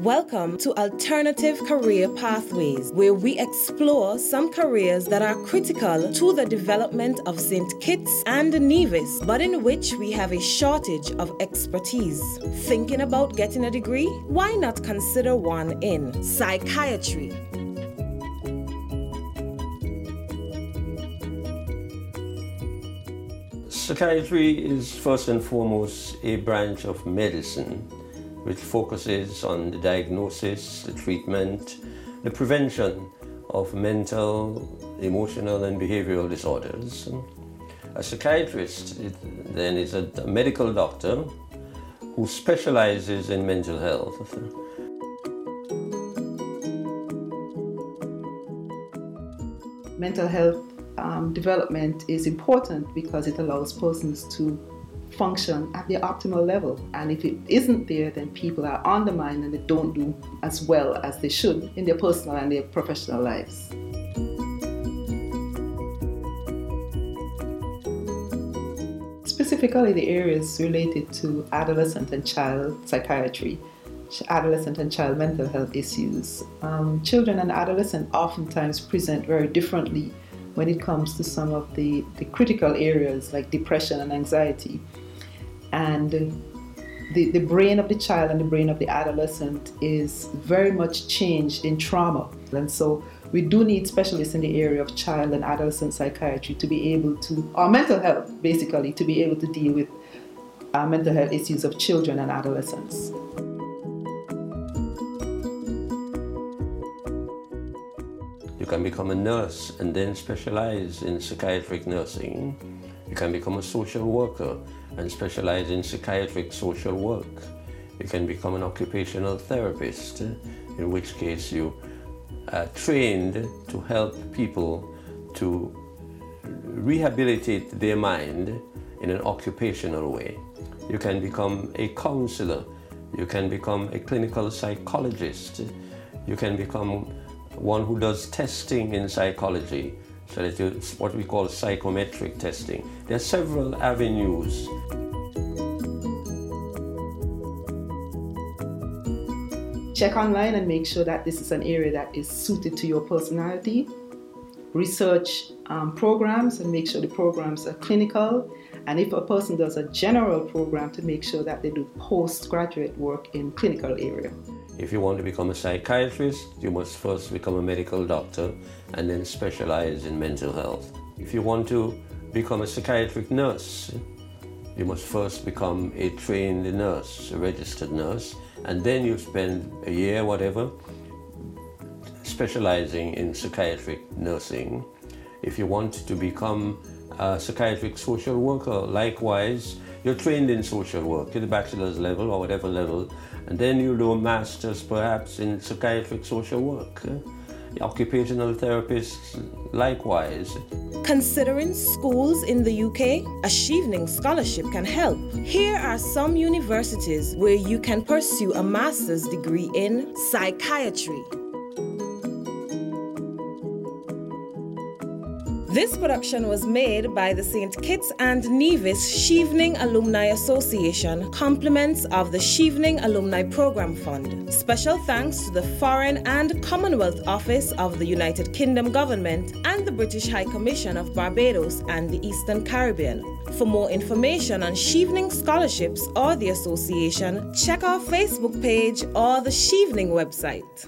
Welcome to Alternative Career Pathways, where we explore some careers that are critical to the development of St. Kitts and Nevis, but in which we have a shortage of expertise. Thinking about getting a degree? Why not consider one in psychiatry? Psychiatry is first and foremost a branch of medicine which focuses on the diagnosis, the treatment, the prevention of mental, emotional, and behavioral disorders. A psychiatrist then is a medical doctor who specializes in mental health. Mental health development is important because it allows persons to function at their optimal level, and if it isn't there, then people are undermined and they don't do as well as they should in their personal and their professional lives. Specifically, the areas related to adolescent and child psychiatry, adolescent and child mental health issues. Children and adolescents oftentimes present very differently when it comes to some of the critical areas like depression and anxiety. And the brain of the child and the brain of the adolescent is very much changed in trauma. And so we do need specialists in the area of child and adolescent psychiatry to be able to, or mental health basically, to be able to deal with mental health issues of children and adolescents. You can become a nurse and then specialize in psychiatric nursing. You can become a social worker and specialize in psychiatric social work. You can become an occupational therapist, in which case you are trained to help people to rehabilitate their mind in an occupational way. You can become a counselor. You can become a clinical psychologist. You can become one who does testing in psychology, so that it's what we call psychometric testing. There are several avenues. Check online and make sure that this is an area that is suited to your personality. Research programs and make sure the programs are clinical. And if a person does a general program, to make sure that they do postgraduate work in clinical area. If you want to become a psychiatrist, you must first become a medical doctor and then specialize in mental health. If you want to become a psychiatric nurse, you must first become a trained nurse, a registered nurse, and then you spend a year, whatever, specializing in psychiatric nursing. If you want to become a psychiatric social worker, likewise, you're trained in social work at the bachelor's level or whatever level, and then you do a master's perhaps in psychiatric social work. Occupational therapists, likewise. Considering schools in the UK, a Chevening scholarship can help. Here are some universities where you can pursue a master's degree in psychiatry. This production was made by the St. Kitts and Nevis Chevening Alumni Association, compliments of the Chevening Alumni Program Fund. Special thanks to the Foreign and Commonwealth Office of the United Kingdom Government and the British High Commission of Barbados and the Eastern Caribbean. For more information on Chevening scholarships or the association, check our Facebook page or the Chevening website.